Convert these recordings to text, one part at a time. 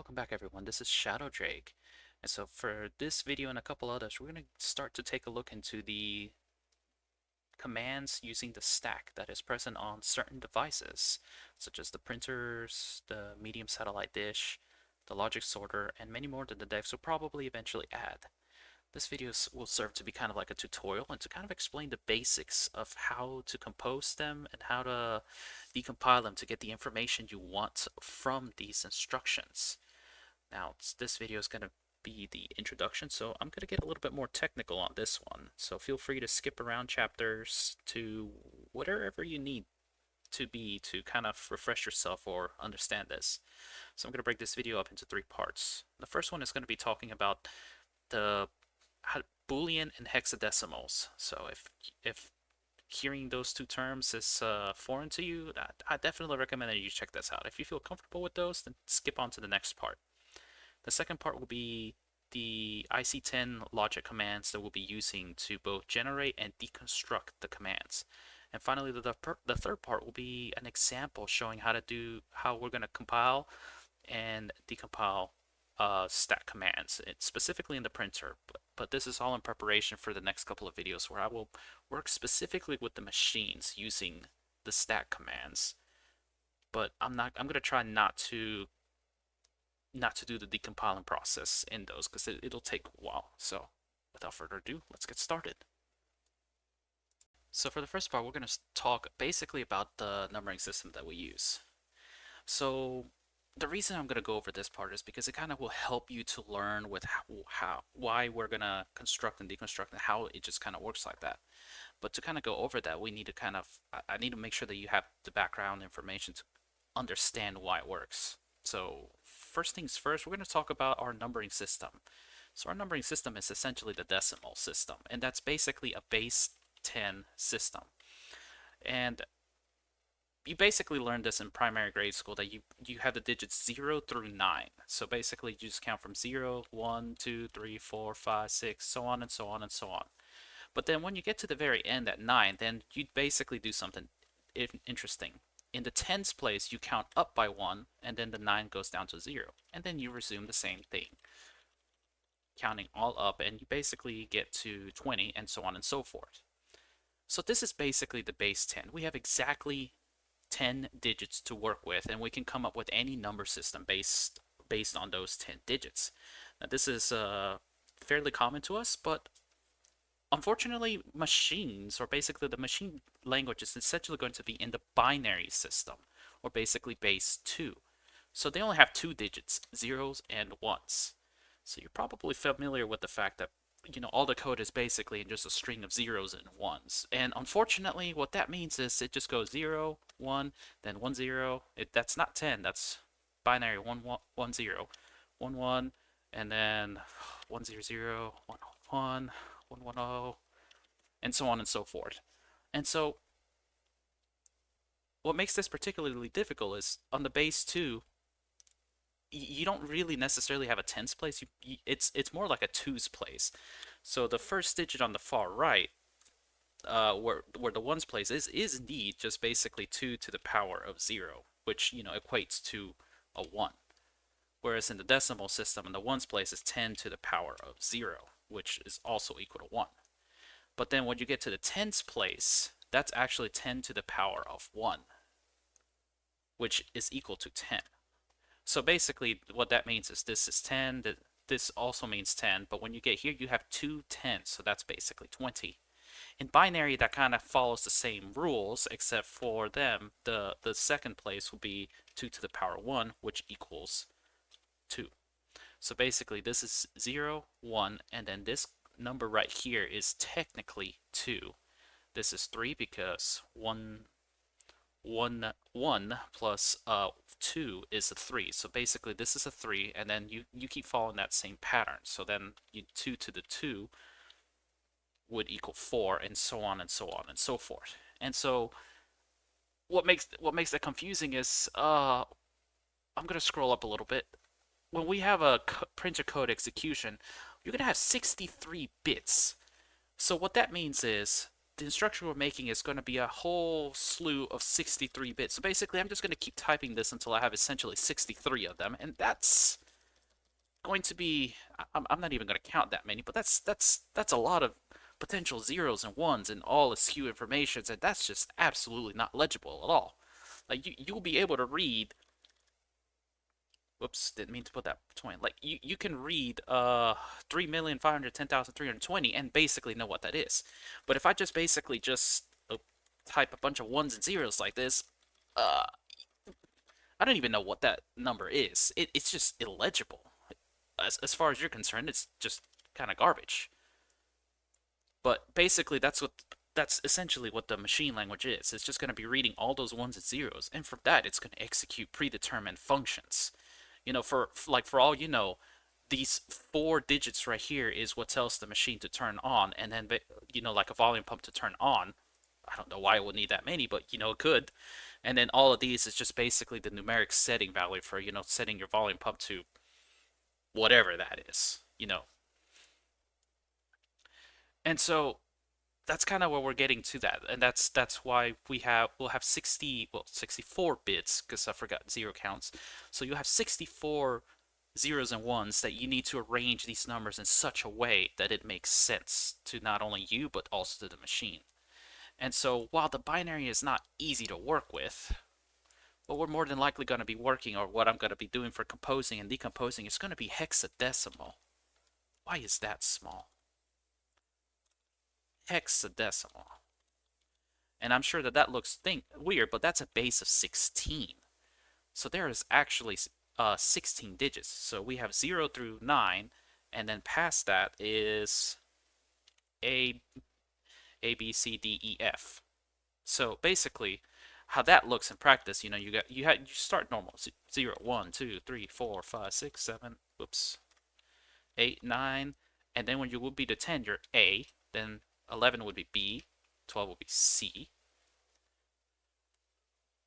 Welcome back everyone, this is Shadow Drake. And so for this video and a couple others, we're going to start to take a look into the commands using the stack that is present on certain devices, such as the printers, the medium satellite dish, the logic sorter, and many more that the devs will probably eventually add. This video will serve to be kind of like a tutorial and to kind of explain the basics of how to compose them and how to decompile them to get the information you want from these instructions. Now, this video is going to be the introduction, so I'm going to get a little bit more technical on this one. So feel free to skip around chapters to whatever you need to be to kind of refresh yourself or understand this. So I'm going to break this video up into three parts. The first one is going to be talking about the Boolean and hexadecimals. So if hearing those two terms is foreign to you, I definitely recommend that you check this out. If you feel comfortable with those, then skip on to the next part. The second part will be the IC10 logic commands that we'll be using to both generate and deconstruct the commands. And finally, the third part will be an example showing how we're going to compile and decompile stack commands, specifically in the printer. But this is all in preparation for the next couple of videos where I will work specifically with the machines using the stack commands. But I'm going to try not to do the decompiling process in those because it'll take a while. So without further ado, let's get started. So for the first part, we're going to talk basically about the numbering system that we use. So the reason I'm going to go over this part is because it kind of will help you to learn with why we're going to construct and deconstruct and how it just kind of works like that. But to kind of go over that, we need to I need to make sure that you have the background information to understand why it works. So first things first, we're going to talk about our numbering system. So our numbering system is essentially the decimal system, and that's basically a base 10 system. And you basically learned this in primary grade school that you have the digits 0 through 9. So basically you just count from 0, 1, 2, 3, 4, 5, 6, so on and so on and so on. But then when you get to the very end at 9, then you basically do something interesting. In the tens place, you count up by 1, and then the 9 goes down to 0. And then you resume the same thing, counting all up, and you basically get to 20, and so on and so forth. So this is basically the base 10. We have exactly 10 digits to work with, and we can come up with any number system based on those 10 digits. Now this is fairly common to us, but unfortunately, machines, or basically the machine language, is essentially going to be in the binary system, or basically base 2. So they only have 2 digits, zeros and ones. So you're probably familiar with the fact that all the code is basically just a string of zeros and ones. And unfortunately, what that means is it just goes 0, 1, then 1, 0. That's not 10, that's binary 1, 1, 1, 0, 1, 1, and then 1, 0, 0, 1, 1, 1, 1, 0, and so on and so forth. And so what makes this particularly difficult is on the base 2, you don't really necessarily have a tens place. It's more like a twos place. So the first digit on the far right, where the ones place is indeed just basically 2 to the power of 0, which equates to a 1. Whereas in the decimal system, in the ones place is 10 to the power of 0, which is also equal to 1. But then when you get to the tens place, that's actually 10 to the power of 1, which is equal to 10. So basically what that means is this is 10, this also means 10, but when you get here you have 2 10s, so that's basically 20. In binary that kind of follows the same rules, except for them, the second place will be 2 to the power 1, which equals 2. So basically this is 0, 1, and then this number right here is technically 2. This is 3 because 1 plus 2 is a 3. So basically this is a 3, and then you keep following that same pattern. So then 2 to the 2 would equal 4, and so on and so on and so forth. And so what makes that confusing is I'm going to scroll up a little bit. When we have a printer code execution, you're going to have 63 bits. So what that means is the instruction we're making is going to be a whole slew of 63 bits. So basically, I'm just going to keep typing this until I have essentially 63 of them, and that's going to be, I'm not even going to count that many, but that's a lot of potential zeros and ones and all askew informations, and that's just absolutely not legible at all. Like you'll be able to read. Whoops, didn't mean to put that between. Like you can read 3,510,320 and basically know what that is. But if I just basically just type a bunch of ones and zeros like this, uh I don't even know what that number is. It's just illegible. As far as you're concerned, it's just kind of garbage. But basically, that's essentially what the machine language is. It's just going to be reading all those ones and zeros, and from that, it's going to execute predetermined functions. For all you know, these four digits right here is what tells the machine to turn on, and then like a volume pump to turn on. I don't know why it would need that many, but it could. And then all of these is just basically the numeric setting value for setting your volume pump to whatever that is. And so that's kind of where we're getting to that, and that's why we'll have 64 bits because I forgot zero counts. So you have 64 zeros and ones that you need to arrange these numbers in such a way that it makes sense to not only you but also to the machine. And so while the binary is not easy to work with, what we're more than likely going to be working, or what I'm going to be doing for composing and decomposing, is going to be hexadecimal. Why is that small? Hexadecimal. And I'm sure that looks weird, but that's a base of 16. So there is actually 16 digits. So we have 0 through 9, and then past that is A, B, C, D, E, F. So basically, how that looks in practice, you start normal 0, 1, 2, 3, 4, 5, 6, 7, whoops, 8, 9, and then when you would be to 10, you're A, then 11 would be B, 12 would be C,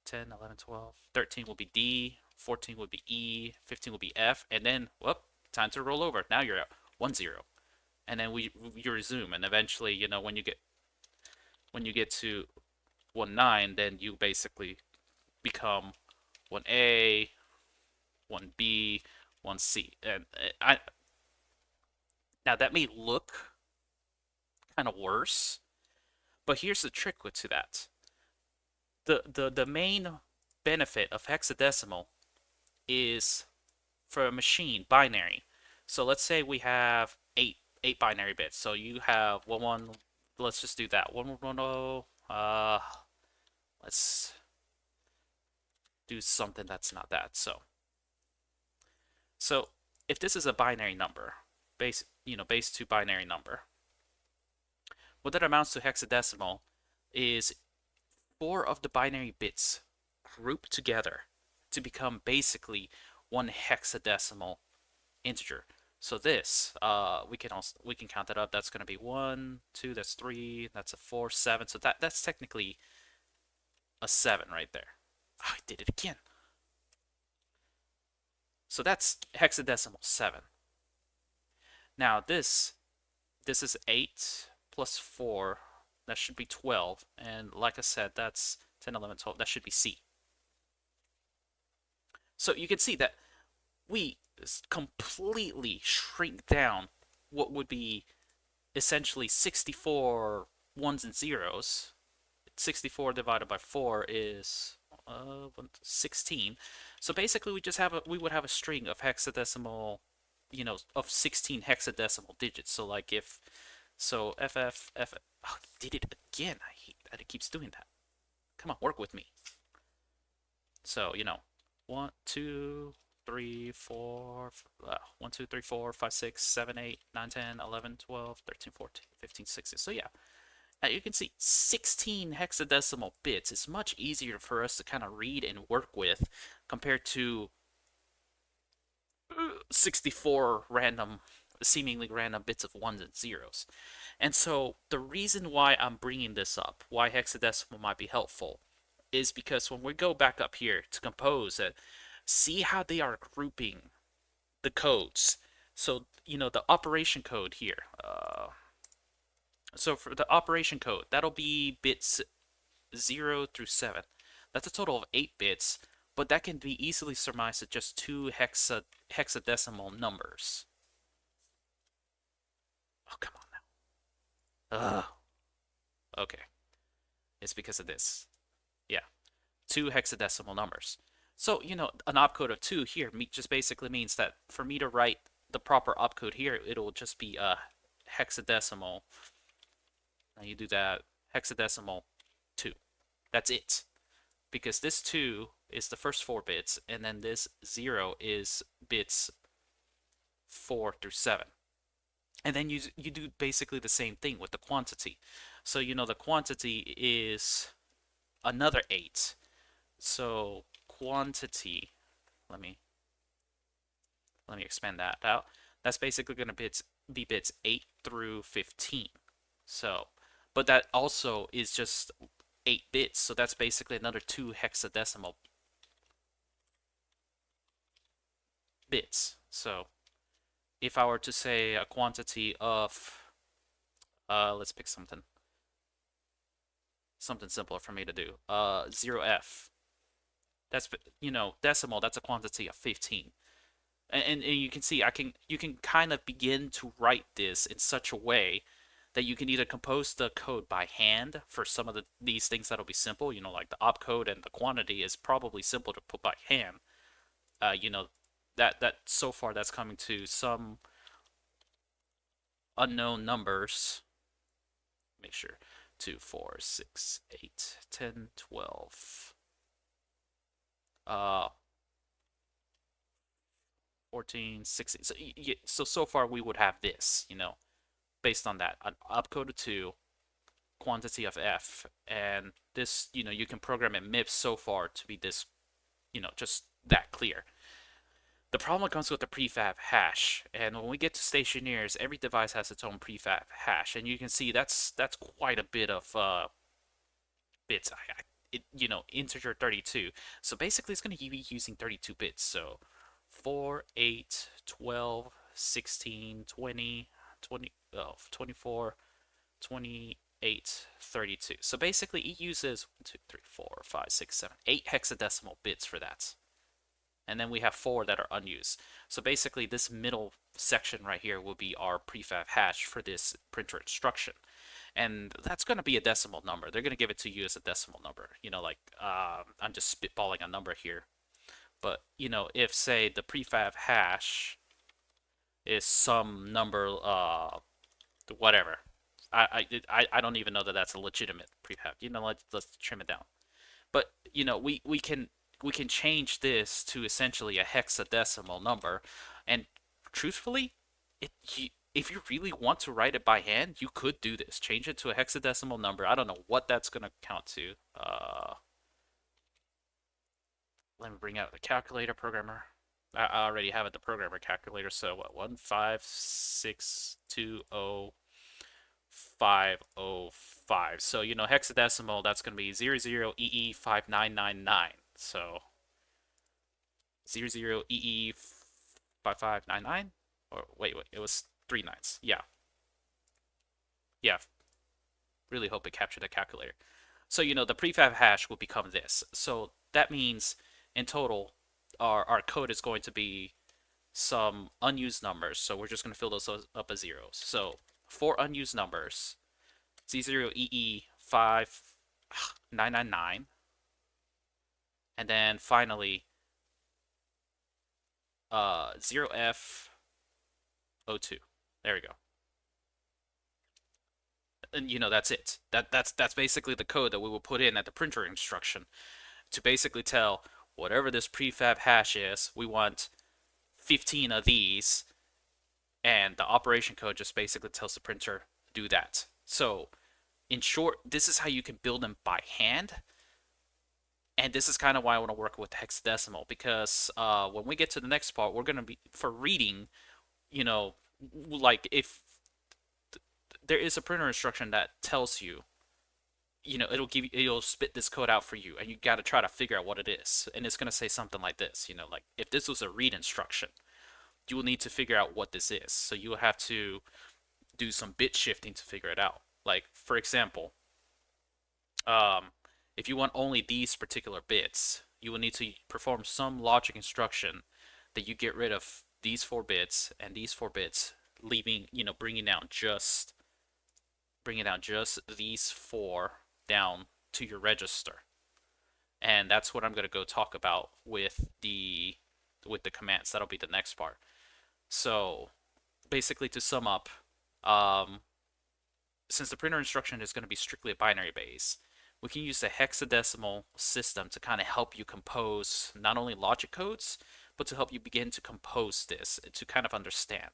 10, 11, 12, 13 will be D, 14 would be E, 15 will be F, and then, whoop, time to roll over. Now you're at 1, 0. And then you resume, and eventually, when you get to 1, 9, then you basically become 1A, 1B, 1C. And now that may look kind of worse, but here's the trick to that. The main benefit of hexadecimal is for a machine binary. So let's say we have eight binary bits. So you have one. Let's just do that. 110. Let's do something that's not that. So if this is a binary number, base 2 binary number, what that amounts to hexadecimal is 4 of the binary bits grouped together to become basically one hexadecimal integer. So this, we can count that up. That's going to be 1, 2. That's 3. That's a 4, 7. So that's technically a 7 right there. Oh, I did it again. So that's hexadecimal 7. Now this is 8 plus 4. That should be 12. And like I said, that's 10, 11, 12. That should be C. So you can see that we completely shrink down what would be essentially 64 ones and zeros. 64 divided by 4 is 16. So basically we would have a string of hexadecimal, of 16 hexadecimal digits. So like oh, did it again. I hate that it keeps doing that. Come on, work with me. So, 1, 2, 3, 4, 1, 2, 3, 4, 5, 6, 7, 8, 9, 10, 11, 12, 13, 14, 15, 16. So yeah, you can see 16 hexadecimal bits is much easier for us to kind of read and work with compared to 64 seemingly random bits of ones and zeros. And so the reason why I'm bringing this up, why hexadecimal might be helpful, is because when we go back up here to compose it, see how they are grouping the codes. So, the operation code here. So for the operation code, that'll be bits 0 through 7. That's a total of 8 bits, but that can be easily surmised as just two hexadecimal numbers. Oh, come on now. Ugh. Okay, it's because of this. Yeah, two hexadecimal numbers. So, an opcode of 2 here just basically means that for me to write the proper opcode here, it'll just be a hexadecimal. Now you do that, hexadecimal 2. That's it. Because this 2 is the first 4 bits, and then this 0 is bits 4 through 7. And then you do basically the same thing with the quantity. So, the quantity is another 8. So quantity, let me expand that out. That's basically going to be bits 8 through 15. So, but that also is just 8 bits. So that's basically another 2 hexadecimal bits. So if I were to say a quantity of, let's pick something simpler for me to do. 0f. That's decimal. That's a quantity of 15. And you can see you can kind of begin to write this in such a way that you can either compose the code by hand for some of these things that'll be simple, like the opcode and the quantity is probably simple to put by hand. That so far that's coming to some unknown numbers. Make sure 2, 4, 6, 8, 10, 12, 14, 16. So far we would have this, based on that, an opcode of 2, quantity of f, and this, you can program it MIPS so far to be this, just that clear. The problem comes with the prefab hash, and when we get to stationeers, every device has its own prefab hash, and you can see that's quite a bit of bits. Integer 32. So basically, it's going to be using 32 bits. So 4, 8, 12, 16, 20, 24, 28, 32. So basically, it uses 1, 2, 3, 4, 5, 6, 7, 8 hexadecimal bits for that. And then we have 4 that are unused. So basically, this middle section right here will be our prefab hash for this printer instruction. And that's going to be a decimal number. They're going to give it to you as a decimal number. I'm just spitballing a number here. But, if, say, the prefab hash is some number, whatever. I don't even know that that's a legitimate prefab. Let's trim it down. But, we can change this to essentially a hexadecimal number. And truthfully, if you really want to write it by hand, you could do this. Change it to a hexadecimal number. I don't know what that's going to count to. Let me bring out the calculator programmer. I already have it, the programmer calculator. So what? 156200505. So hexadecimal. That's going to be 00EE5999. So 00EE5599. Or wait, it was 3 nines. Yeah, yeah. Really hope it captured a calculator. So the prefab hash will become this. So that means in total, our code is going to be some unused numbers. So we're just going to fill those up as zeros. So 4 unused numbers, Z0EE5999, and then finally 0F02. There we go. And that's it. That's basically the code that we will put in at the printer instruction to basically tell whatever this prefab hash is, we want 15 of these, and the operation code just basically tells the printer do that. So in short, this is how you can build them by hand. And this is kind of why I want to work with hexadecimal, because when we get to the next part, we're going to be, for reading, like if there is a printer instruction that tells you, it'll spit this code out for you, and you got to try to figure out what it is. And it's going to say something like this, like if this was a read instruction, you will need to figure out what this is. So you will have to do some bit shifting to figure it out. Like, for example, if you want only these particular bits, you will need to perform some logic instruction that you get rid of these 4 bits and these 4 bits, leaving, bringing down just these 4 down to your register. And that's what I'm going to go talk about with the commands. That'll be the next part. So basically, to sum up, um, since the printer instruction is going to be strictly a binary base, we can use the hexadecimal system to kind of help you compose not only logic codes, but to help you begin to compose this, to kind of understand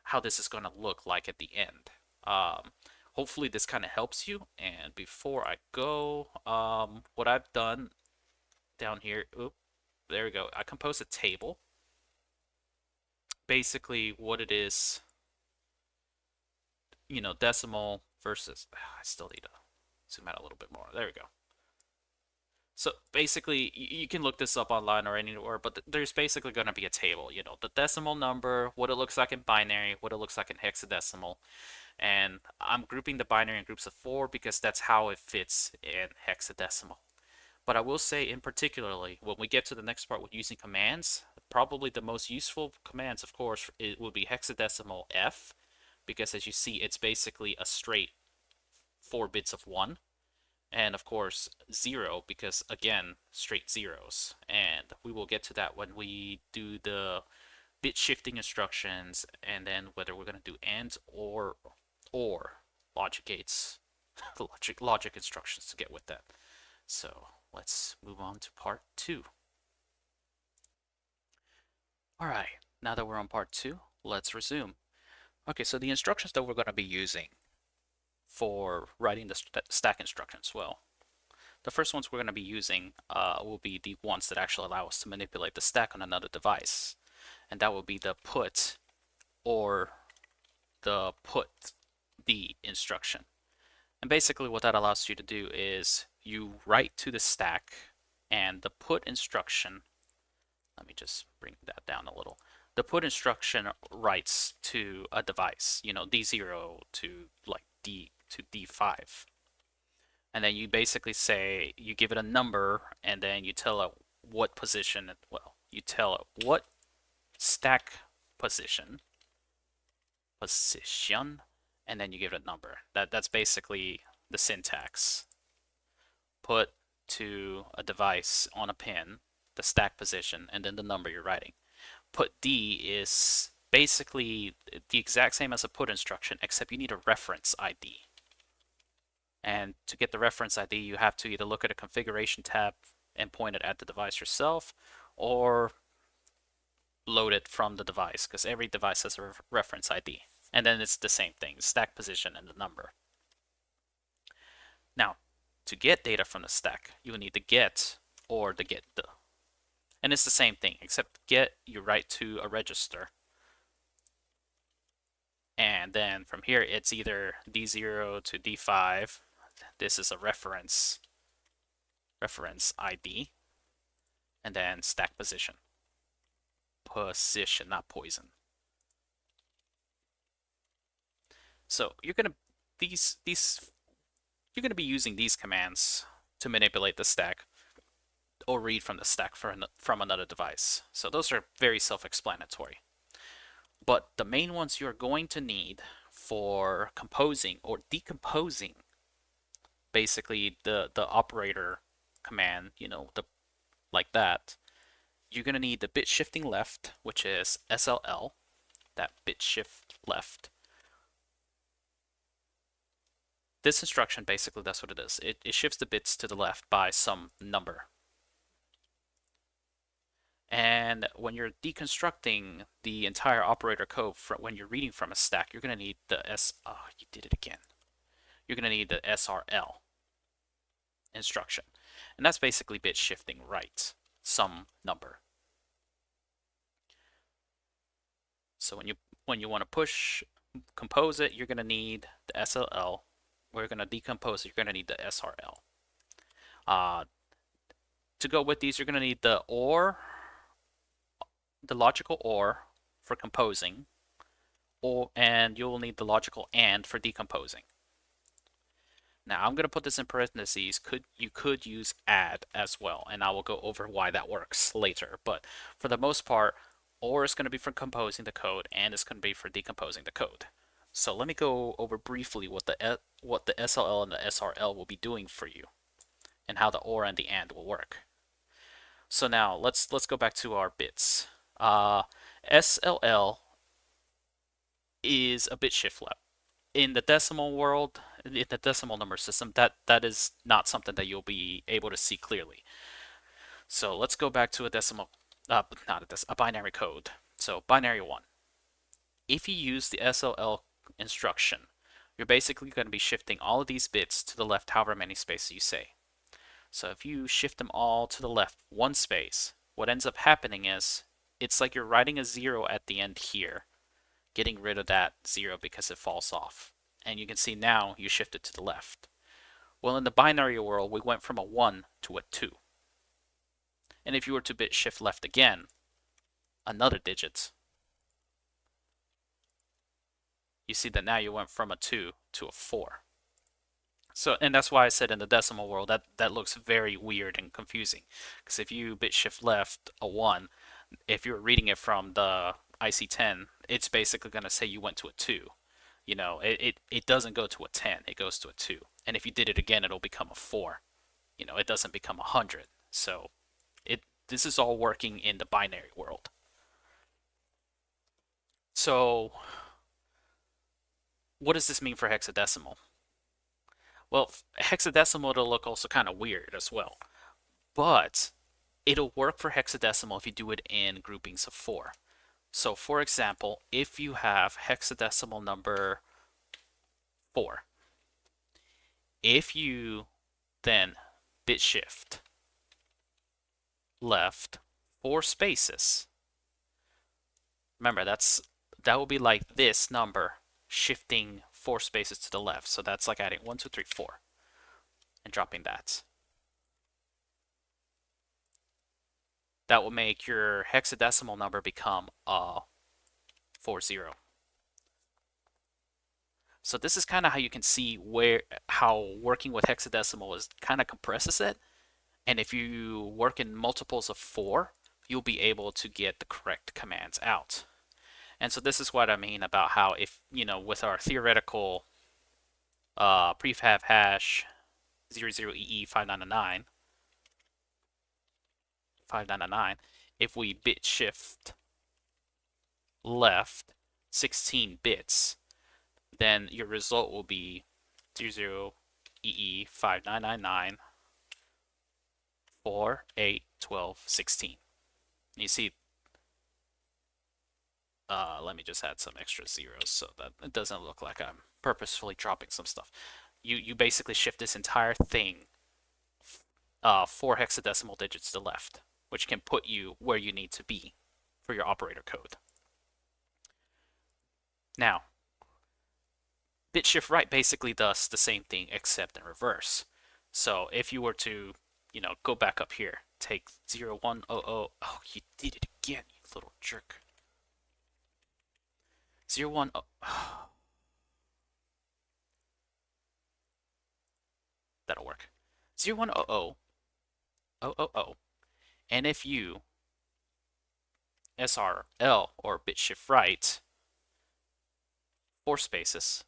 how this is going to look like at the end. Hopefully this kind of helps you. And before I go, what I've done down here, there we go. I composed a table. Basically what it is, decimal versus, I still need to zoom out a little bit more. There we go. So basically, you can look this up online or anywhere, but there's basically going to be a table, the decimal number, what it looks like in binary, what it looks like in hexadecimal. And I'm grouping the binary in groups of 4 because that's how it fits in hexadecimal. But I will say in particularly, when we get to the next part with using commands, probably the most useful commands, of course, it would be hexadecimal F, because as you see, it's basically a straight 4 bits of 1. And of course 0, because again, straight zeros. And we will get to that when we do the bit shifting instructions, and then whether we're going to do and or logic gates, the logic instructions to get with that. So let's move on to part 2. All right, now that we're on part 2, let's resume. Okay, so the instructions that we're going to be using for writing the stack instructions, well, the first ones we're going to be using will be the ones that actually allow us to manipulate the stack on another device. And that will be the put or the put the instruction. And basically what that allows you to do is you write to the stack, and the put instruction, let me just bring that down a little. The put instruction writes to a device, D0 to like D to D5. And then you basically say, you give it a number, and then you tell it what position, well, you tell it what stack position, and then you give it a number. That's basically the syntax. Put to a device on a pin, the stack position, and then the number you're writing. Put D is basically the exact same as a put instruction, except you need a reference ID. And to get the reference ID, you have to either look at a configuration tab and point it at the device yourself, or load it from the device, because every device has a reference ID. And then it's the same thing, stack position and the number. Now, to get data from the stack, you will need the get or the get the. And it's the same thing, except get, you write to a register. And then from here, it's either D0 to D5. This is a reference ID. And then stack position. Position, not poison. So you're gonna you're gonna be using these commands to manipulate the stack or read from the stack from another device. So those are very self-explanatory. But the main ones you're going to need for composing or decomposing basically the operator command, like that, you're going to need the bit shifting left, which is SLL, that bit shift left. This instruction, basically, that's what it is. It shifts the bits to the left by some number. And when you're deconstructing the entire operator code, when you're reading from a stack, you're going to need the you did it again. You're going to need the SRL instruction. And that's basically bit shifting right, some number. So when you want to compose it, you're going to need the SLL. We're going to decompose it, you're going to need the SRL. To go with these, you're going to need the logical OR for composing, and you'll need the logical AND for decomposing. Now I'm going to put this in parentheses. You could use add as well, and I will go over why that works later. But for the most part, OR is going to be for composing the code, and it's going to be for decomposing the code. So let me go over briefly what the SLL and the SRL will be doing for you, and how the OR and the AND will work. So now let's go back to our bits. SLL is a bit shift left. In the decimal world, in the decimal number system, that is not something that you'll be able to see clearly. So let's go back to a decimal, a binary code. So binary 1. If you use the SLL instruction, you're basically going to be shifting all of these bits to the left however many spaces you say. So if you shift them all to the left one space, what ends up happening is it's like you're writing a 0 at the end here, getting rid of that 0 because it falls off. And you can see now you shift it to the left. Well, in the binary world, we went from a 1 to a 2. And if you were to bit shift left again, another digit, you see that now you went from a 2 to a 4. So, and that's why I said in the decimal world that looks very weird and confusing. Because if you bit shift left a 1, if you're reading it from the IC10, it's basically going to say you went to a 2. You know, it doesn't go to a 10, it goes to a 2. And if you did it again, it'll become a 4. You know, it doesn't become 100. So this is all working in the binary world. So what does this mean for hexadecimal? Well, hexadecimal it'll look also kind of weird as well. But it'll work for hexadecimal if you do it in groupings of 4. So for example, if you have hexadecimal number 4, if you then bit shift left 4 spaces, remember that will be like this number shifting 4 spaces to the left. So that's like adding 1, 2, 3, 4 and dropping that. That will make your hexadecimal number become 40. So this is kind of how you can see how working with hexadecimal is kind of compresses it. And if you work in multiples of 4, you'll be able to get the correct commands out. And so this is what I mean about how if, with our theoretical prefab hash 00EE599, if we bit shift left 16 bits, then your result will be 00EE5999 4, 8, 12, 16. You see, let me just add some extra zeros so that it doesn't look like I'm purposefully dropping some stuff. You basically shift this entire thing 4 hexadecimal digits to the left, which can put you where you need to be for your operator code. Now, bit shift right basically does the same thing except in reverse. So if you were to, go back up here, take 0100, oh, you did it again, you little jerk. 01, that'll work. 0100, and if you SRL or bit shift right 4 spaces.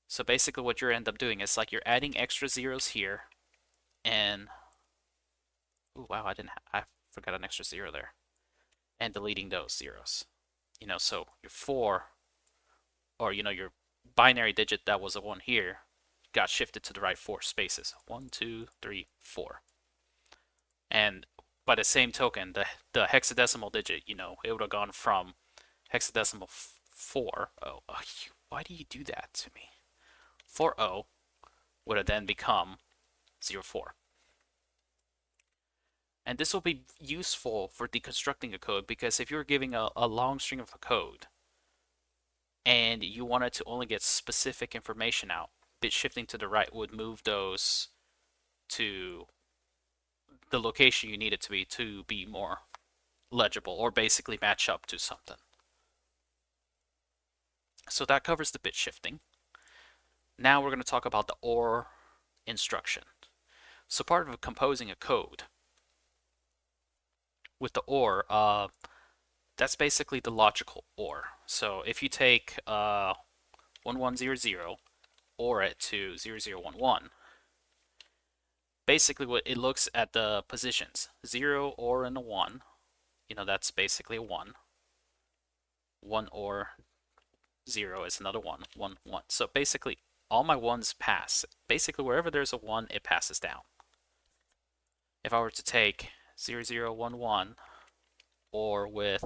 So basically what you end up doing is like you're adding extra zeros here and oh wow, I forgot an extra 0 there. And deleting those zeros. So your 4 or your binary digit that was a 1 here got shifted to the right 4 spaces. 1, 2, 3, 4. And by the same token, the hexadecimal digit, it would have gone from hexadecimal 4. Why do you do that to me? 40 would have then become 04. And this will be useful for deconstructing a code because if you're giving a long string of a code and you wanted to only get specific information out, bit shifting to the right would move those to the location you need it to be more legible or basically match up to something. So that covers the bit shifting. Now we're going to talk about the OR instruction. So part of composing a code with the OR, that's basically the logical OR. So if you take 1100, OR it to 0011, basically what it looks at the positions, 0 OR and a 1, that's basically a 1. 1 OR 0 is another 1, 1, 1. So basically all my 1s pass. Basically wherever there's a 1, it passes down. If I were to take 0011 or with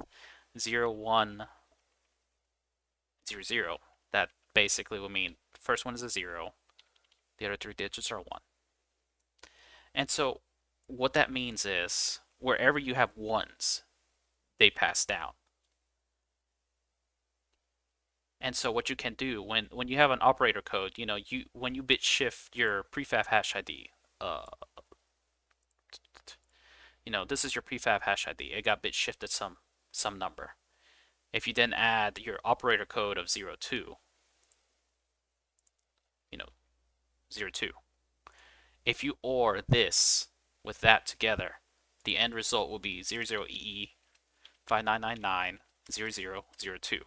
0100, that basically would mean the first one is a 0, the other 3 digits are 1. And so what that means is wherever you have 1s, they pass down. And so what you can do when you have an operator code, when you bit shift your prefab hash ID, uh, this is your prefab hash ID. It got bit shifted some number. If you then add your operator code of 02, 02. If you OR this with that together, the end result will be 00EE 59990002.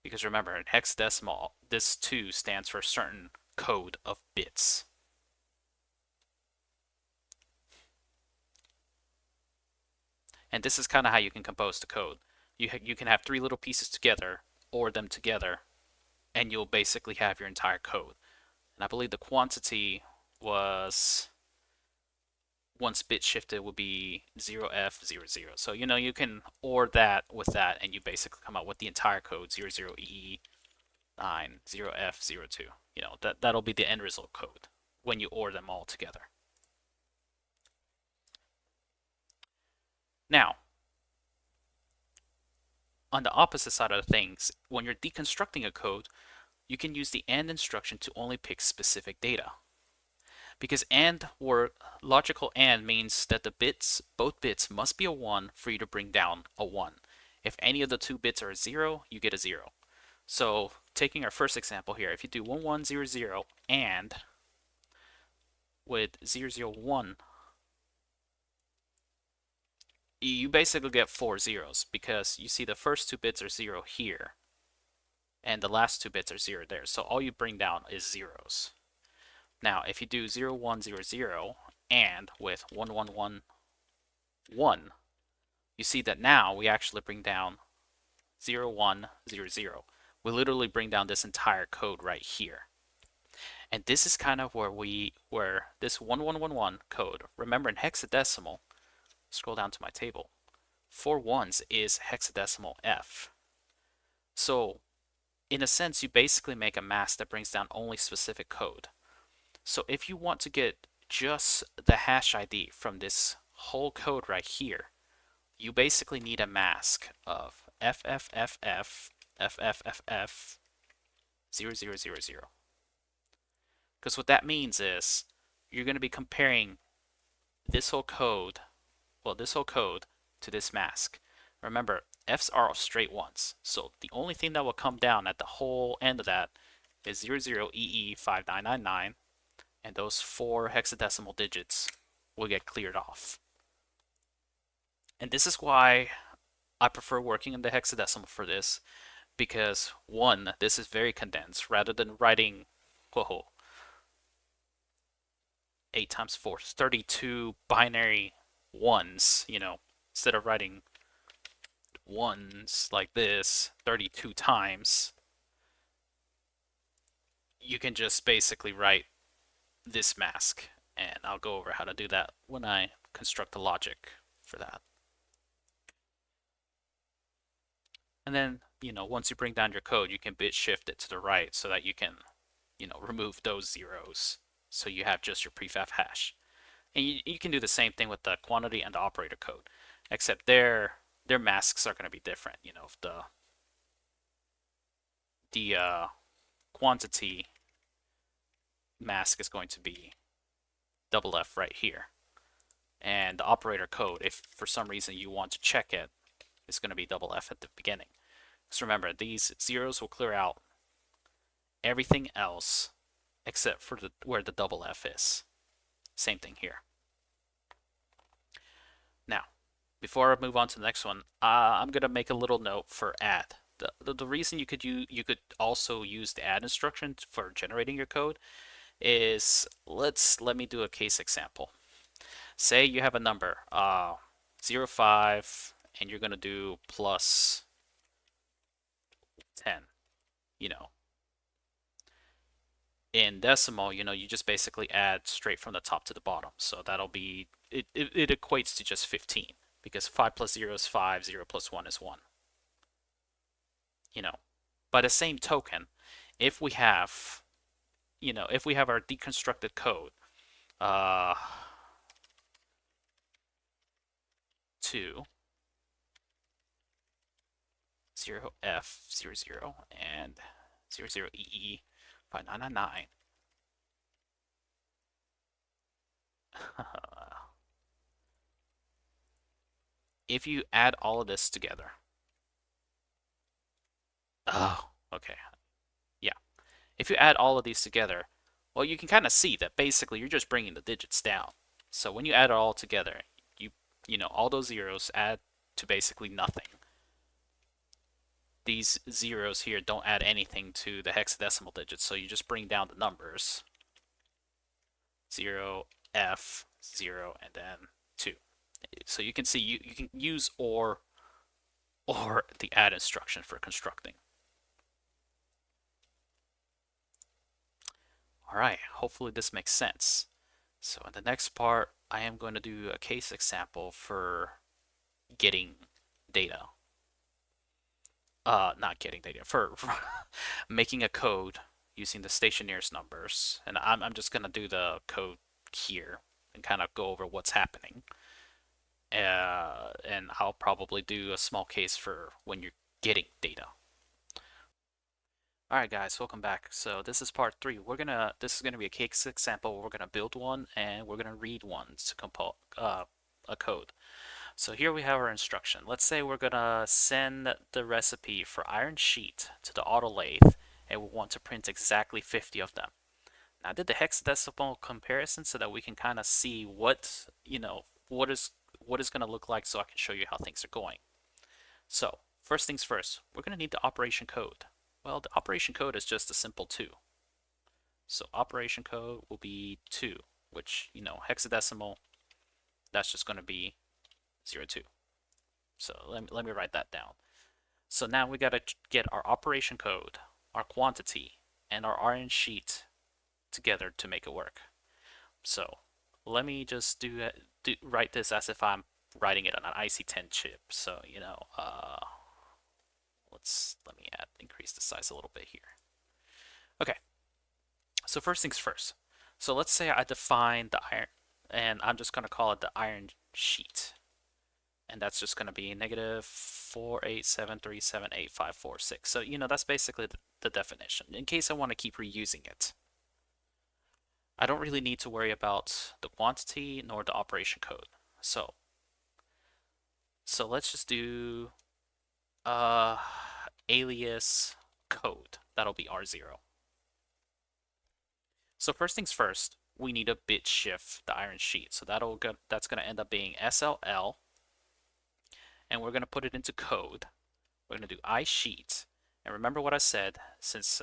Because remember, in hexadecimal, this 2 stands for a certain code of bits. And this is kind of how you can compose the code. You can have 3 little pieces together, OR them together, and you'll basically have your entire code. And I believe the quantity was, once bit shifted, would be 0F00. So you can OR that with that, and you basically come out with the entire code 00E 90F02. That'll be the end result code when you OR them all together. Now, on the opposite side of things, when you're deconstructing a code, you can use the AND instruction to only pick specific data. Because AND or logical AND means that both bits must be a 1 for you to bring down a 1. If any of the 2 bits are a 0, you get a 0. So taking our first example here, if you do 1100 AND with 001, you basically get 4 zeros because you see the first 2 bits are 0 here and the last 2 bits are 0 there. So all you bring down is zeros. Now if you do 0100 and with 1111, you see that now we actually bring down 0100. We literally bring down this entire code right here. And this is kind of where this 1111 code, remember in hexadecimal, scroll down to my table, 4 ones is hexadecimal F. So in a sense, you basically make a mask that brings down only specific code. So if you want to get just the hash ID from this whole code right here, you basically need a mask of FFFF, FFFF, 0000. Because what that means is you're going to be comparing this whole code to this mask. Remember, F's are straight ones, so the only thing that will come down at the whole end of that is 00EE5999, and those 4 hexadecimal digits will get cleared off. And this is why I prefer working in the hexadecimal for this, because 1, this is very condensed, rather than writing, 8 times 4, 32 binary 1s, instead of writing 1s like this 32 times, you can just basically write this mask, and I'll go over how to do that when I construct the logic for that. And then, once you bring down your code, you can bit shift it to the right so that you can, remove those zeros so you have just your prefab hash. And you can do the same thing with the quantity and the operator code, except their masks are going to be different. If the quantity mask is going to be double F right here, and the operator code, if for some reason you want to check it, is going to be double F at the beginning. Just remember, these zeros will clear out everything else except for where the double F is. Same thing here. Now, before I move on to the next one, I'm gonna make a little note for add. The reason you could also use the add instruction for generating your code is let me do a case example. Say you have a number 0, 5, and you're gonna do plus 10. You know, in decimal, you just basically add straight from the top to the bottom. So that'll be it equates to just 15 because 5 plus 0 is 5, 0 plus 1 is 1. You know, by the same token, if we have if we have our deconstructed code, uh, 2, 0, F, 0, 0, and 0, 0, EE, 5999. If you add all of this together, oh, okay, yeah. If you add all of these together, well, you can kind of see that basically you're just bringing the digits down. So when you add it all together, all those zeros add to basically nothing. These zeros here don't add anything to the hexadecimal digits, so you just bring down the numbers. 0, F, 0, and then 2. So you can see you can use or the add instruction for constructing. Alright, hopefully this makes sense. So in the next part, I am going to do a case example for getting data. Not getting data, for making a code using the station nearest numbers. And I'm just going to do the code here and kind of go over what's happening. And I'll probably do a small case for when you're getting data. Alright guys, welcome back. So this is part 3. This is gonna be a case example. We're gonna build one and we're gonna read one to compile a code. So here we have our instruction. Let's say we're gonna send the recipe for iron sheet to the auto lathe and we want to print exactly 50 of them. Now I did the hexadecimal comparison so that we can kind of see what is gonna look like so I can show you how things are going. So first things first, we're gonna need the operation code. Well, the operation code is just a simple 2. So operation code will be 2, which, hexadecimal, that's just going to be 02. So let me write that down. So now we got to get our operation code, our quantity, and our iron sheet together to make it work. So let me just write this as if I'm writing it on an IC10 chip. So, let me increase the size a little bit here. Okay, so first things first. So let's say I define the iron, and I'm just going to call it the iron sheet. And that's just going to be negative 487378546. So, that's basically the definition, in case I want to keep reusing it. I don't really need to worry about the quantity nor the operation code. So let's just do alias code. That'll be R0. So first things first, we need to bit shift the iron sheet. So that's going to end up being SLL, and we're going to put it into code. We're going to do iSheet, and remember what I said, since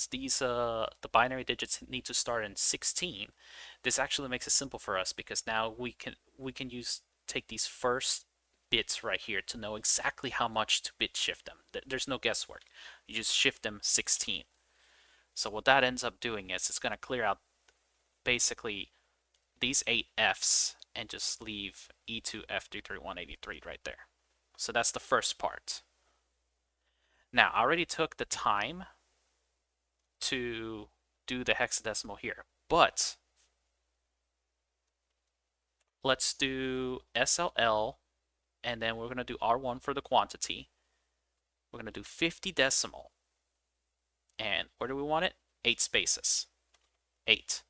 these the binary digits need to start in 16, this actually makes it simple for us because now we can take these first bits right here to know exactly how much to bit shift them. There's no guesswork. You just shift them 16. So what that ends up doing is it's going to clear out basically these 8 Fs and just leave E2 F33183 right there. So that's the first part. Now, I already took the time to do the hexadecimal here, but let's do SLL, and then we're going to do R1 for the quantity. We're going to do 50 decimal. And where do we want it? 8 spaces. 8.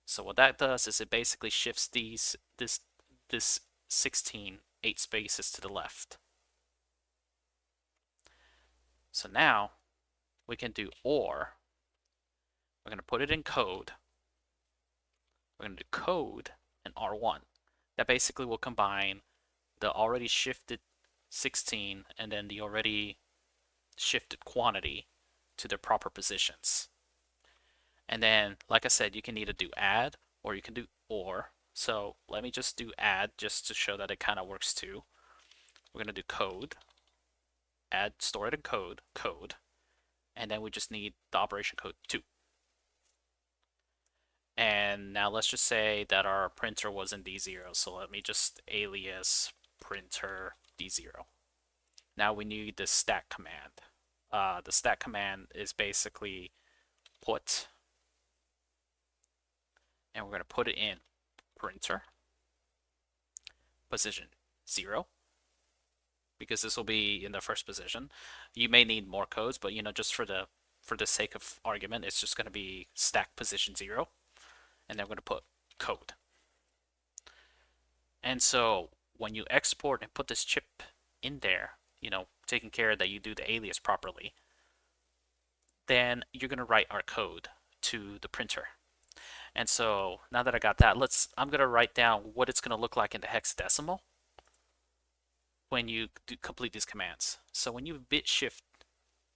So what that does is it basically shifts this 16 8 spaces to the left. So now we can do OR, We're going to put it in code. We're going to do code and R1. That basically will combine the already shifted 16 and then the already shifted quantity to their proper positions. And then, like I said, you can either do add or you can do or. So let me just do add just to show that it kind of works too. We're going to do code, add, store it in code, and then we just need the operation code 2. And now let's just say that our printer was in D0. So let me just alias printer D0. Now we need the stack command. The stack command is basically put, and we're going to put it in printer position 0, because this will be in the first position. You may need more codes, but just for the sake of argument, it's just going to be stack position 0, and then we're going to put code. And so when you export and put this chip in there, taking care that you do the alias properly, then you're going to write our code to the printer. And so now that I got that, I'm going to write down what it's going to look like in the hexadecimal when you complete these commands. So when you bit shift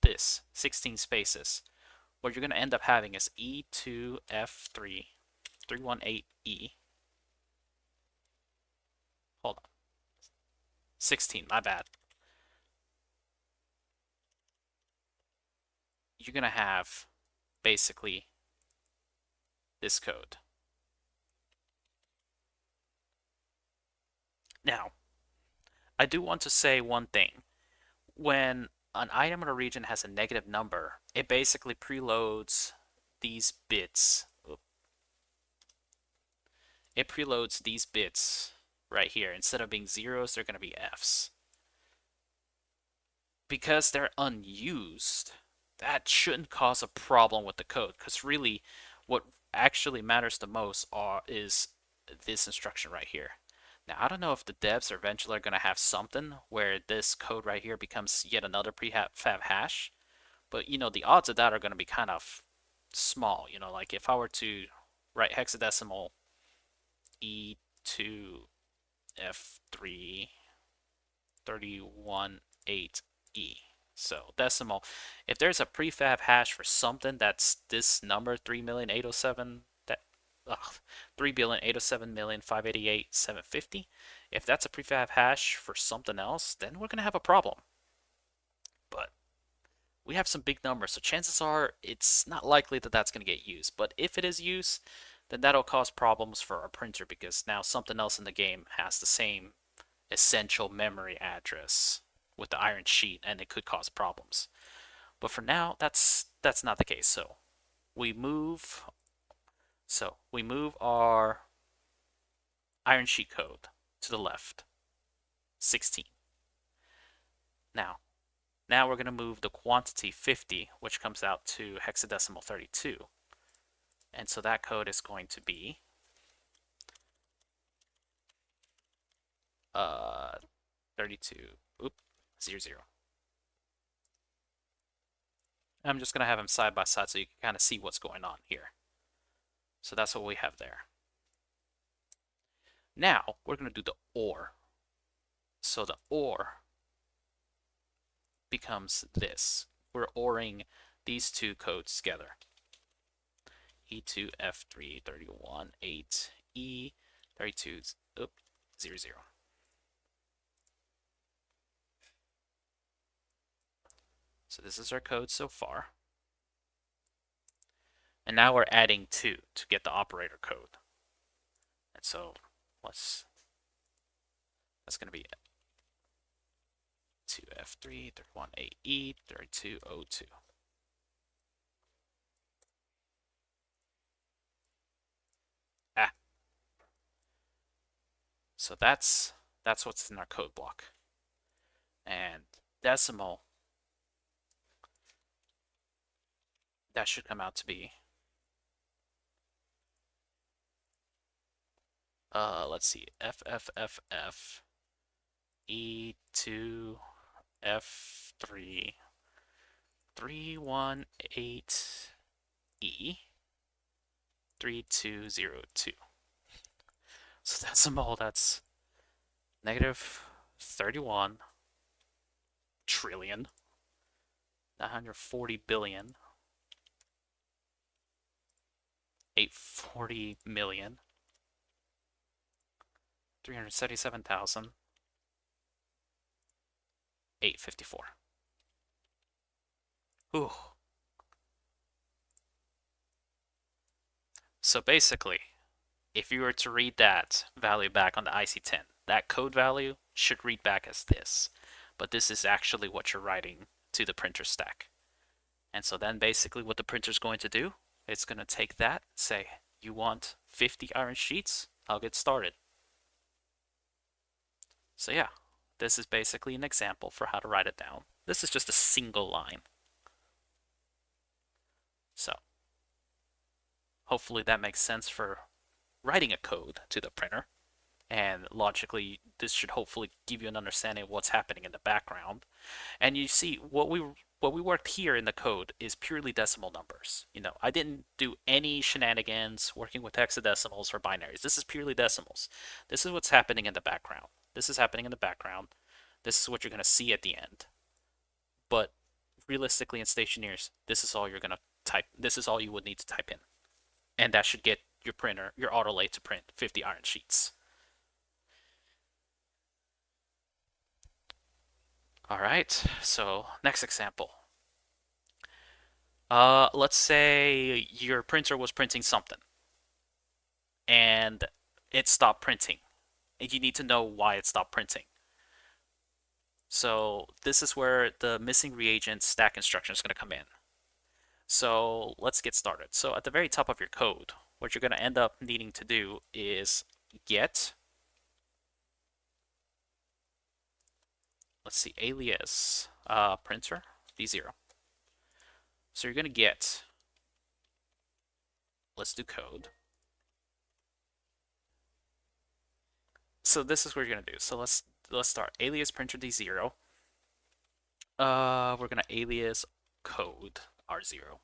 this 16 spaces, what you're going to end up having is E2F3 318E. Hold on. 16, my bad. You're going to have basically this code. Now, I do want to say one thing. When an item in a region has a negative number, it basically preloads these bits. It preloads these bits right here. Instead of being zeros, they're going to be Fs. Because they're unused, that shouldn't cause a problem with the code, because really what actually matters the most is this instruction right here. Now, I don't know if the devs are eventually going to have something where this code right here becomes yet another prefab hash, but the odds of that are going to be kind of small. Like if I were to write hexadecimal E2F3 318E. So decimal, if there's a prefab hash for something that's this number 3,807 that 3,807,588,750, if that's a prefab hash for something else, then we're gonna have a problem. But we have some big numbers, so chances are it's not likely that that's gonna get used. But if it is used, then that'll cause problems for our printer, because now something else in the game has the same essential memory address with the iron sheet, and it could cause problems. But for now, that's not the case. So we move our iron sheet code to the left, 16. Now we're going to move the quantity 50, which comes out to hexadecimal 32. And so that code is going to be 32, 00. I'm just going to have them side by side so you can kind of see what's going on here. So that's what we have there. Now we're going to do the OR. So the OR becomes this. We're ORing these two codes together. E2F3 318E 32 00. So this is our code so far. And now we're adding 2 to get the operator code. And so that's going to be 2F3 318E 3202. So that's what's in our code block. And decimal, that should come out to be let's see, FFFF E2 F3 318E 3202. So decimal, that's negative 31 trillion, 940 billion, 840 million, 377,000, 854. Ooh. So basically, if you were to read that value back on the IC10, that code value should read back as this. But this is actually what you're writing to the printer stack. And so then basically what the printer's going to do, it's going to take that, say, you want 50 iron sheets? I'll get started. So yeah, this is basically an example for how to write it down. This is just a single line. So hopefully that makes sense for writing a code to the printer. And logically, this should hopefully give you an understanding of what's happening in the background. And you see, what we worked here in the code is purely decimal numbers. You know, I didn't do any shenanigans working with hexadecimals or binaries. This is purely decimals. This is what's happening in the background. This is happening in the background. This is what you're going to see at the end. But realistically in Stationeers, this is all you're going to type. This is all you would need to type in. And that should get your printer, your autolathe, to print 50 iron sheets. All right, so next example. Let's say your printer was printing something and it stopped printing, and you need to know why it stopped printing. So this is where the missing reagent stack instruction is going to come in. So let's get started. So at the very top of your code, what you're going to end up needing to do is get, let's see, alias printer D0. So you're going to get, let's do code. So this is what you're going to do. So let's start alias printer D0. We're going to alias code R0.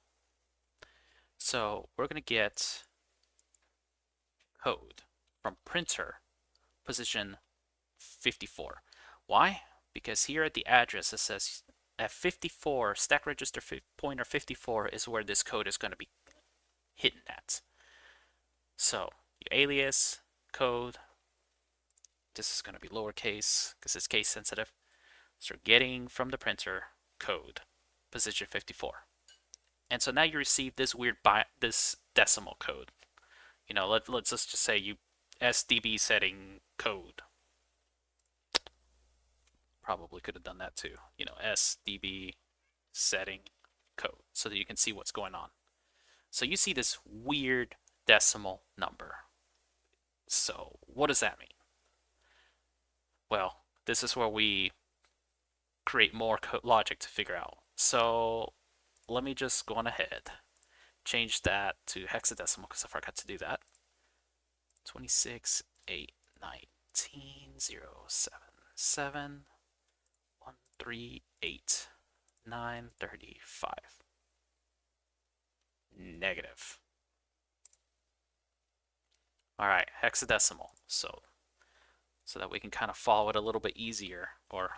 So we're going to get code from printer position 54. Why? Because here at the address it says at 54, stack register pointer 54 is where this code is going to be hidden at. So your alias code, this is going to be lowercase because it's case sensitive. So we're getting from the printer code position 54. And so now you receive this weird this decimal code. You know, let's just say you SDB setting code. Probably could have done that too. You know, SDB setting code so that you can see what's going on. So you see this weird decimal number. So what does that mean? Well, this is where we create more logic to figure out. So let me just go on ahead, change that to hexadecimal because I forgot to do that. 26, 8, 19, 0, 7, 7, 1, 3, 8, 9, 35. Negative. All right, hexadecimal. So that we can kind of follow it a little bit easier. Or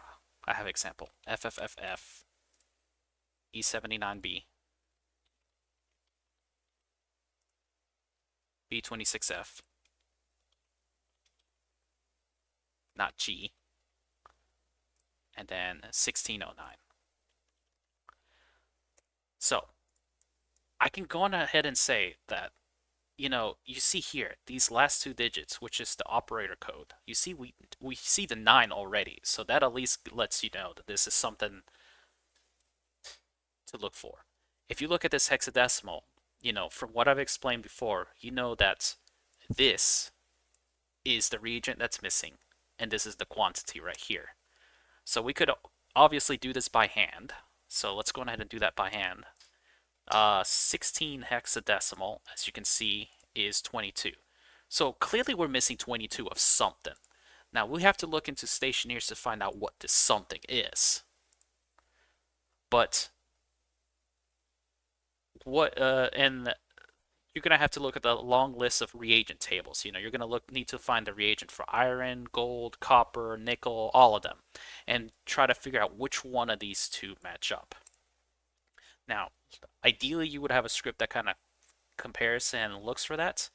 I have example FFFF E79B B26F, not G, and then 1609. So I can go on ahead and say that, you know, you see here these last two digits, which is the operator code. You see we see the 9 already, so that at least lets you know that this is something to look for. If you look at this hexadecimal, you know, from what I've explained before, you know that this is the reagent that's missing, and this is the quantity right here. So we could obviously do this by hand. So let's go ahead and do that by hand. 16 hexadecimal, as you can see, is 22. So clearly we're missing 22 of something. Now we have to look into Stationeers to find out what this something is. But what and you're gonna have to look at the long list of reagent tables. You're gonna need to find the reagent for iron, gold, copper, nickel, all of them, and try to figure out which one of these two match up. Now, ideally, you would have a script that kind of compares and looks for that,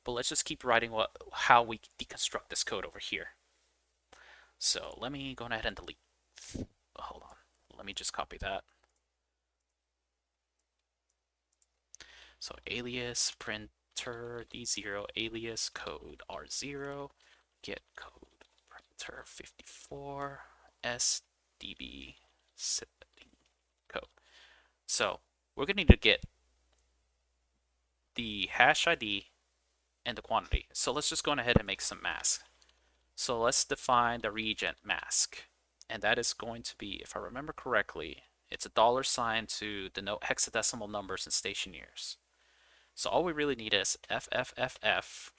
but let's just keep writing how we deconstruct this code over here. So let me go ahead and delete. Hold on. Let me just copy that. So alias printer D0 alias code R0 get code printer 54 SDB setting code. So we're going to need to get the hash ID and the quantity. So let's just go ahead and make some masks. So let's define the reagent mask. And that is going to be, if I remember correctly, it's a $sign to denote hexadecimal numbers in station years. So all we really need is FFFF,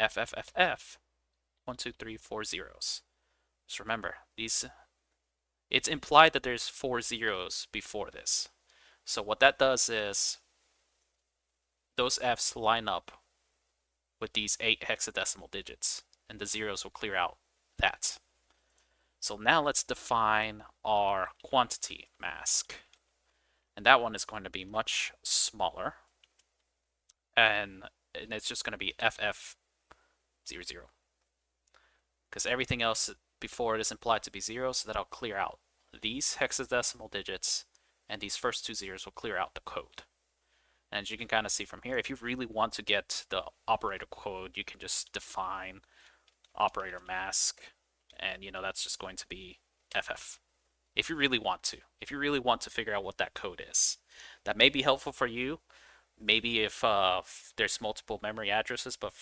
FFFF, 1, 2, 3, 4 zeros. Just remember, it's implied that there's 4 zeros before this. So what that does is those F's line up with these 8 hexadecimal digits, and the zeros will clear out that. So now let's define our quantity mask. And that one is going to be much smaller. And it's just going to be FF00. Because everything else before it is implied to be 0, so that'll clear out these hexadecimal digits, and these first 2 zeros will clear out the code. And as you can kind of see from here, if you really want to get the operator code, you can just define operator mask, and that's just going to be FF. If you really want to figure out what that code is. That may be helpful for you, maybe if there's multiple memory addresses, but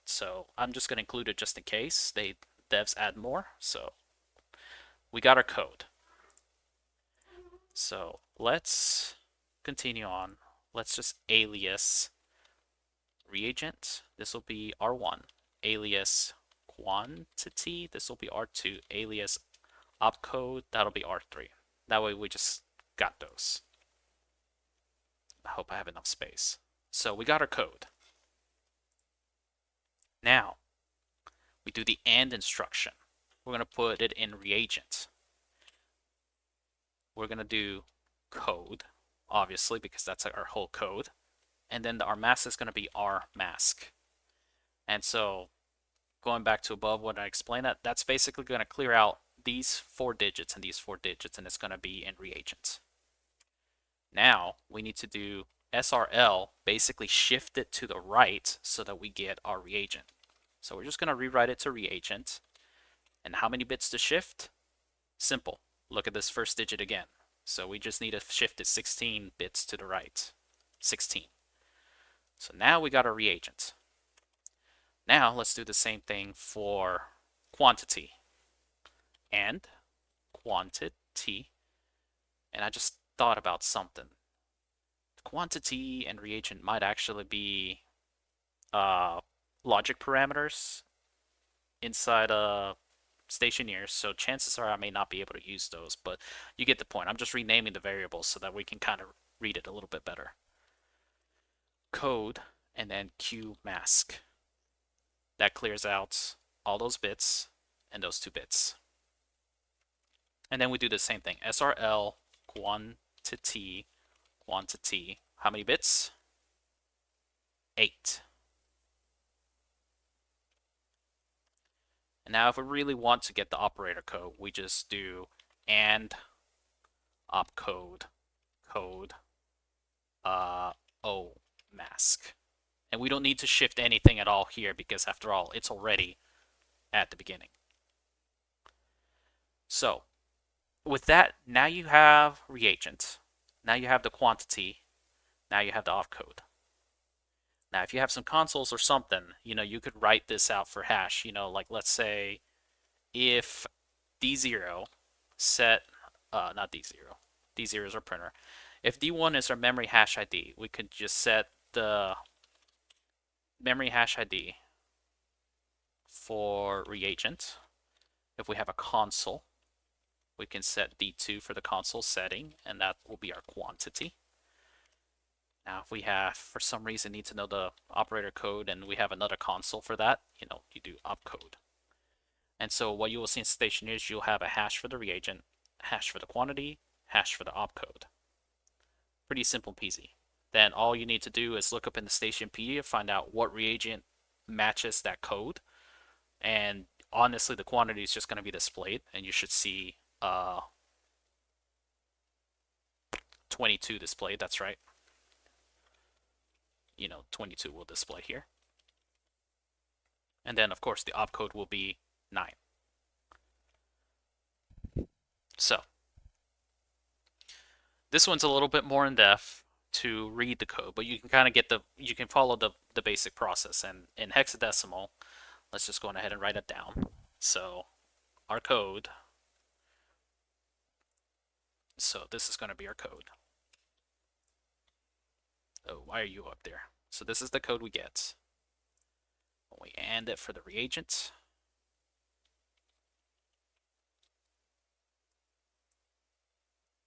so I'm just going to include it just in case devs add more. So we got our code. So let's continue on. Let's just alias reagent. This will be R1. Alias quantity. This will be R2. Alias opcode. That'll be R3. That way we just got those. I hope I have enough space. So we got our code. Now we do the AND instruction. We're going to put it in reagent. We're going to do code, obviously, because that's our whole code. And then our mask is going to be our mask. And so going back to above when I explained that's basically going to clear out these 4 digits and these 4 digits, and it's going to be in reagent. Now we need to do SRL, basically shift it to the right so that we get our reagent. So we're just going to rewrite it to reagent. And how many bits to shift? Simple. Look at this first digit again. So we just need to shift it 16 bits to the right. 16. So now we got our reagent. Now let's do the same thing for quantity. And quantity. And I just thought about something. Quantity and reagent might actually be logic parameters inside station years, so chances are I may not be able to use those, but you get the point. I'm just renaming the variables so that we can kind of read it a little bit better. Code and then Q mask. That clears out all those bits and those 2 bits. And then we do the same thing. SRL quantity. How many bits? 8. And now if we really want to get the operator code, we just do AND opcode code O mask. And we don't need to shift anything at all here because after all, it's already at the beginning. So with that, now you have reagent. Now you have the quantity. Now you have the opcode. Now, if you have some consoles or something, you could write this out for hash. Like let's say if D0 set, not D0, D0 is our printer. If D1 is our memory hash ID, we could just set the memory hash ID for reagent. If we have a console, we can set D2 for the console setting, and that will be our quantity. Now, if we have, for some reason, need to know the operator code and we have another console for that, you do opcode. And so what you will see in station is you'll have a hash for the reagent, hash for the quantity, hash for the opcode. Pretty simple peasy. Then all you need to do is look up in the stationpedia, find out what reagent matches that code, and honestly, the quantity is just going to be displayed, and you should see 22 displayed. That's right. 22 will display here. And then, of course, the opcode will be 9. So, this one's a little bit more in depth to read the code, but you can kind of you can follow the basic process. And in hexadecimal, let's just go ahead and write it down. So, our code, so this is going to be our code. Oh, why are you up there? So this is the code we get. We AND it for the reagent.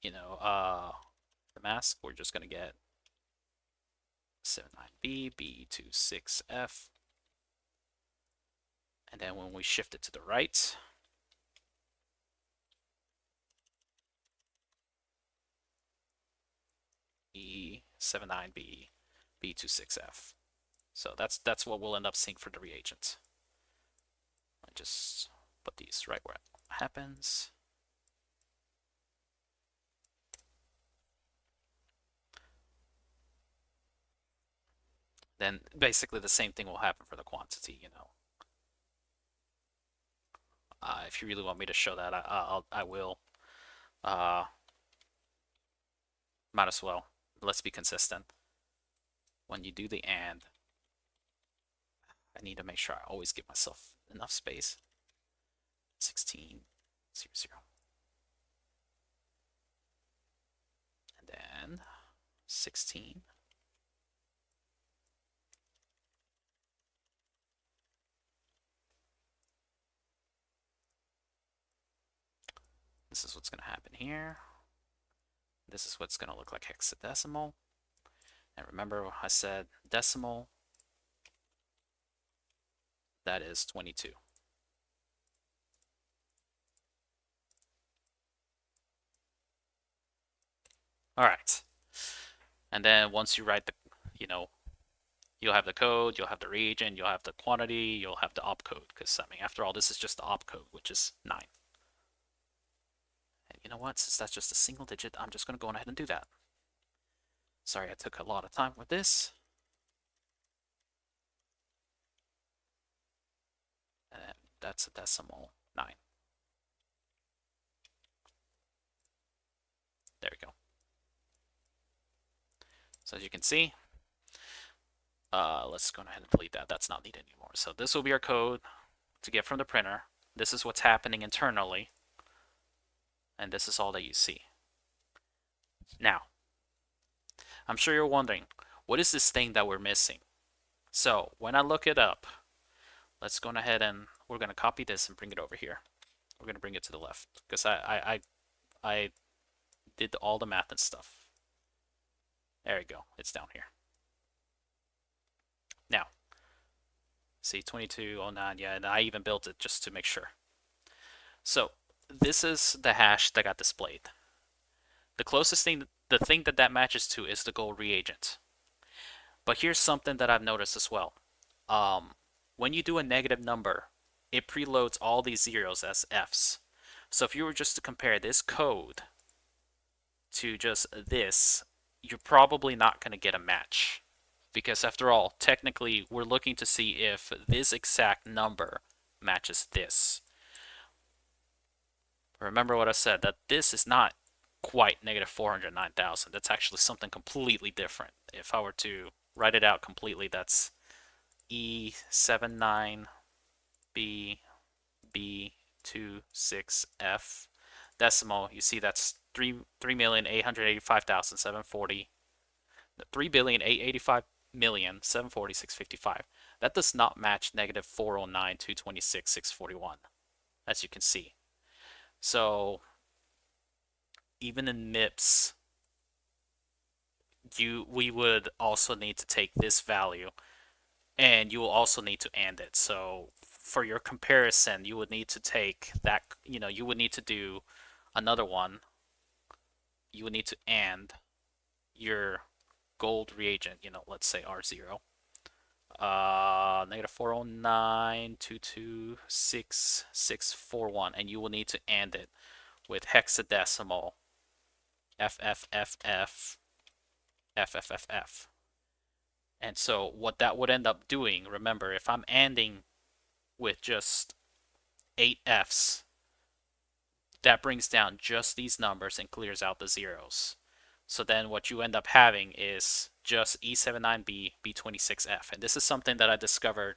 The mask, we're just going to get 79B, B26F. And then when we shift it to the right, B79B, B26F. So that's what we'll end up seeing for the reagent. I just put these right where it happens. Then basically the same thing will happen for the quantity, if you really want me to show that, I will. Might as well. Let's be consistent. When you do the AND, I need to make sure I always give myself enough space. 16, 0, 0. And then 16. This is what's going to happen here. This is what's going to look like hexadecimal. And remember I said decimal, that is 22. All right. And then once you write you'll have the code, you'll have the reagent, you'll have the quantity, you'll have the opcode. Because, after all, this is just the opcode, which is 9. And you know what? Since that's just a single digit, I'm just going to go ahead and do that. Sorry, I took a lot of time with this. And that's a decimal 9. There we go. So as you can see, let's go ahead and delete that. That's not needed anymore. So this will be our code to get from the printer. This is what's happening internally. And this is all that you see. Now, I'm sure you're wondering, what is this thing that we're missing? So when I look it up, let's go ahead and we're going to copy this and bring it over here. We're going to bring it to the left because I did all the math and stuff. There we go. It's down here. Now, see 2209, yeah, and I even built it just to make sure. So this is the hash that got displayed. The closest thing, the thing that matches to is the gold reagent. But here's something that I've noticed as well. When you do a negative number, it preloads all these zeros as Fs. So if you were just to compare this code to just this, you're probably not going to get a match. Because after all, technically, we're looking to see if this exact number matches this. Remember what I said, that this is not quite negative 409,000. That's actually something completely different. If I were to write it out completely, that's E79B B26F decimal. You see that's 3,885,740. 3,885,740,655. That does not match negative 409,226,641, as you can see. So even in MIPS, we would also need to take this value, and you will also need to AND it. So for your comparison, you would need to take that, you would need to do another one. You would need to AND your gold reagent, let's say R0, negative 409.226.641, and you will need to AND it with hexadecimal FFFF FFFF. And so what that would end up doing, remember, if I'm ANDing with just 8 Fs, that brings down just these numbers and clears out the zeros. So then what you end up having is just E79B, B26F. And this is something that I discovered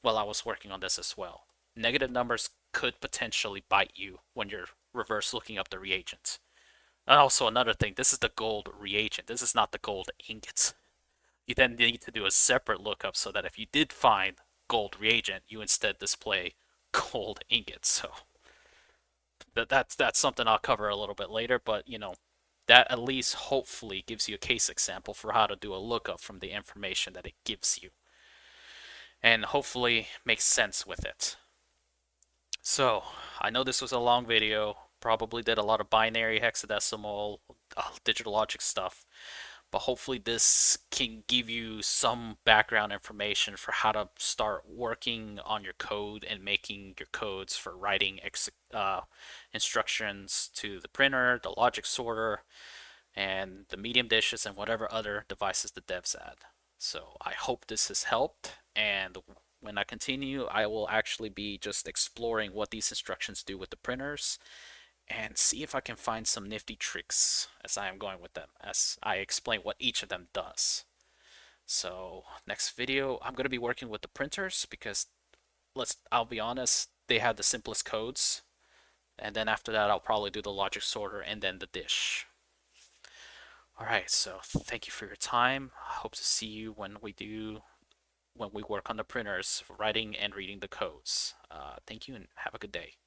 while I was working on this as well. Negative numbers could potentially bite you when you're reverse looking up the reagents. And also another thing, this is the gold reagent. This is not the gold ingots. You then need to do a separate lookup so that if you did find gold reagent, you instead display gold ingots. So that's something I'll cover a little bit later, but that at least hopefully gives you a case example for how to do a lookup from the information that it gives you, and hopefully makes sense with it. So I know this was a long video, probably did a lot of binary, hexadecimal, digital logic stuff, but hopefully this can give you some background information for how to start working on your code and making your codes for writing instructions to the printer, the logic sorter, and the medium dishes, and whatever other devices the devs add. So I hope this has helped, and when I continue, I will actually be just exploring what these instructions do with the printers and see if I can find some nifty tricks as I am going with them, as I explain what each of them does. So next video, I'm going to be working with the printers because I'll be honest, they have the simplest codes. And then after that, I'll probably do the logic sorter and then the dish. Alright, so thank you for your time. I hope to see you when we work on the printers, writing and reading the codes. Thank you and have a good day.